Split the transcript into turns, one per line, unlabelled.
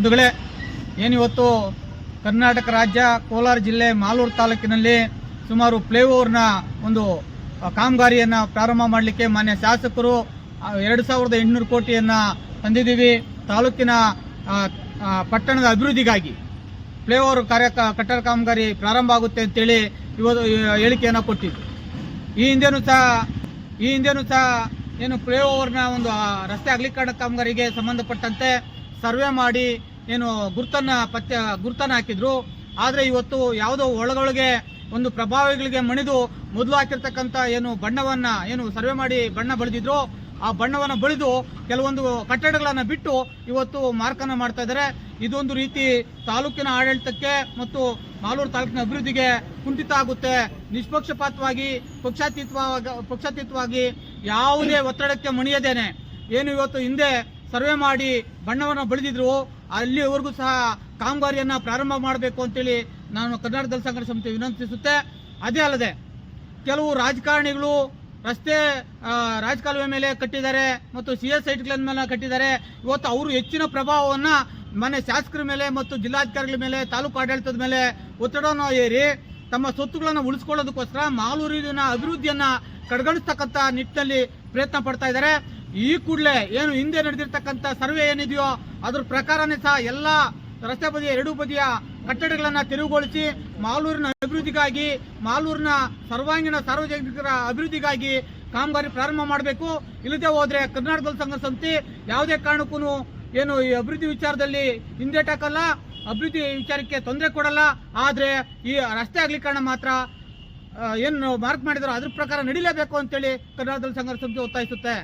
ಬಂಧುಗಳೇ, ಏನಿವತ್ತು ಕರ್ನಾಟಕ ರಾಜ್ಯ ಕೋಲಾರ ಜಿಲ್ಲೆ ಮಾಲೂರು ತಾಲೂಕಿನಲ್ಲಿ ಸುಮಾರು ಫ್ಲೈಓವರ್ನ ಒಂದು ಕಾಮಗಾರಿಯನ್ನು ಪ್ರಾರಂಭ ಮಾಡಲಿಕ್ಕೆ ಮಾನ್ಯ ಶಾಸಕರು 2800 ಕೋಟಿಯನ್ನು ತಂದಿದ್ದೀವಿ. ತಾಲೂಕಿನ ಪಟ್ಟಣದ ಅಭಿವೃದ್ಧಿಗಾಗಿ ಫ್ಲೈಓವರ್ ಕಟ್ಟಡ ಕಾಮಗಾರಿ ಪ್ರಾರಂಭ ಆಗುತ್ತೆ ಅಂತೇಳಿ ಇವತ್ತು ಹೇಳಿಕೆಯನ್ನು ಕೊಟ್ಟಿದ್ದು. ಈ ಹಿಂದೆನೂ ಸಹ ಏನು ಫ್ಲೈಓವರ್ನ ಒಂದು ರಸ್ತೆ ಅಗಲೀಕರಣ ಕಾಮಗಾರಿಗೆ ಸಂಬಂಧಪಟ್ಟಂತೆ ಸರ್ವೆ ಮಾಡಿ ಏನು ಗುರುತನ್ನು ಹಾಕಿದ್ರು. ಆದರೆ ಇವತ್ತು ಯಾವುದೋ ಒಳಗೊಳಗೆ ಒಂದು ಪ್ರಭಾವಿಗಳಿಗೆ ಮಣಿದು ಮೊದಲು ಹಾಕಿರ್ತಕ್ಕಂಥ ಏನು ಬಣ್ಣವನ್ನು ಏನು ಸರ್ವೆ ಮಾಡಿ ಬಣ್ಣ ಬಳಿದಿದ್ರು, ಆ ಬಣ್ಣವನ್ನು ಬಳಿದು ಕೆಲವೊಂದು ಕಟ್ಟಡಗಳನ್ನು ಬಿಟ್ಟು ಇವತ್ತು ಮಾರ್ಕನ್ನು ಮಾಡ್ತಾ ಇದ್ದಾರೆ. ಇದೊಂದು ರೀತಿ ತಾಲೂಕಿನ ಆಡಳಿತಕ್ಕೆ ಮತ್ತು ಮಾಲೂರು ತಾಲೂಕಿನ ಅಭಿವೃದ್ಧಿಗೆ ಕುಂಠಿತ ಆಗುತ್ತೆ. ನಿಷ್ಪಕ್ಷಪಾತವಾಗಿ ಪಕ್ಷಾತೀತವಾಗಿ ಯಾವುದೇ ಒತ್ತಡಕ್ಕೆ ಮಣಿಯದೇನೆ ಏನು ಇವತ್ತು ಹಿಂದೆ ಸರ್ವೆ ಮಾಡಿ ಬಣ್ಣವನ್ನು ಬಳಿದಿದ್ರು ಅಲ್ಲಿವರೆಗೂ ಸಹ ಕಾಮಗಾರಿಯನ್ನು ಪ್ರಾರಂಭ ಮಾಡಬೇಕು ಅಂತೇಳಿ ನಾನು ಕರ್ನಾಟಕ ದಲಿತ ಸಂಘರ್ಷ ಸಮಿತಿ ವಿನಂತಿಸುತ್ತೆ. ಅದೇ ಅಲ್ಲದೆ ಕೆಲವು ರಾಜಕಾರಣಿಗಳು ರಸ್ತೆ ರಾಜಕಾಲುವೆ ಮೇಲೆ ಕಟ್ಟಿದ್ದಾರೆ ಮತ್ತು CS ಸೈಟ್ಗಳ ಮೇಲೆ ಕಟ್ಟಿದ್ದಾರೆ. ಇವತ್ತು ಅವರು ಹೆಚ್ಚಿನ ಪ್ರಭಾವವನ್ನು ಮನೆ ಶಾಸಕರ ಮೇಲೆ ಮತ್ತು ಜಿಲ್ಲಾಧಿಕಾರಿಗಳ ಮೇಲೆ ತಾಲೂಕು ಆಡಳಿತದ ಮೇಲೆ ಒತ್ತಡವನ್ನು ಏರಿ ತಮ್ಮ ಸ್ವತ್ತುಗಳನ್ನು ಉಳಿಸ್ಕೊಳ್ಳೋದಕ್ಕೋಸ್ಕರ ಮಾಲೂರಿನ ಅಭಿವೃದ್ಧಿಯನ್ನು ಕಡೆಗಣಿಸ್ತಕ್ಕಂಥ ನಿಟ್ಟಿನಲ್ಲಿ ಪ್ರಯತ್ನ ಪಡ್ತಾ ಇದ್ದಾರೆ. ಈ ಕೂಡಲೇ ಏನು ಹಿಂದೆ ನಡೆದಿರ್ತಕ್ಕಂಥ ಸರ್ವೆ ಏನಿದೆಯೋ ಅದ್ರ ಪ್ರಕಾರನೇ ಸಹ ಎಲ್ಲ ರಸ್ತೆ ಬದಿಯ ಎರಡೂ ಬದಿಯ ಕಟ್ಟಡಗಳನ್ನು ತೆರವುಗೊಳಿಸಿ ಮಾಲೂರಿನ ಅಭಿವೃದ್ಧಿಗಾಗಿ, ಮಾಲೂರಿನ ಸರ್ವಾಂಗೀಣ ಸಾರ್ವಜನಿಕರ ಅಭಿವೃದ್ಧಿಗಾಗಿ ಕಾಮಗಾರಿ ಪ್ರಾರಂಭ ಮಾಡಬೇಕು. ಇಲ್ಲದೆ ಹೋದರೆ ಕರ್ನಾಟಕ ದಲಿತ ಸಂಘರ್ಷ ಸಮಿತಿ ಯಾವುದೇ ಕಾರಣಕ್ಕೂ ಏನು ಈ ಅಭಿವೃದ್ಧಿ ವಿಚಾರದಲ್ಲಿ ಹಿಂದೇಟಾಕಲ್ಲ, ಅಭಿವೃದ್ಧಿ ವಿಚಾರಕ್ಕೆ ತೊಂದರೆ ಕೊಡಲ್ಲ. ಆದರೆ ಈ ರಸ್ತೆ ಅಗಲೀಕರಣ ಮಾತ್ರ ಏನು ಮಾರ್ಕ್ ಮಾಡಿದಾರೋ ಅದ್ರ ಪ್ರಕಾರ ನಡೀಲೇಬೇಕು ಅಂತೇಳಿ ಕರ್ನಾಟಕ ದಲಿತ ಸಂಘರ್ಷ ಸಮಿತಿ ಒತ್ತಾಯಿಸುತ್ತೆ.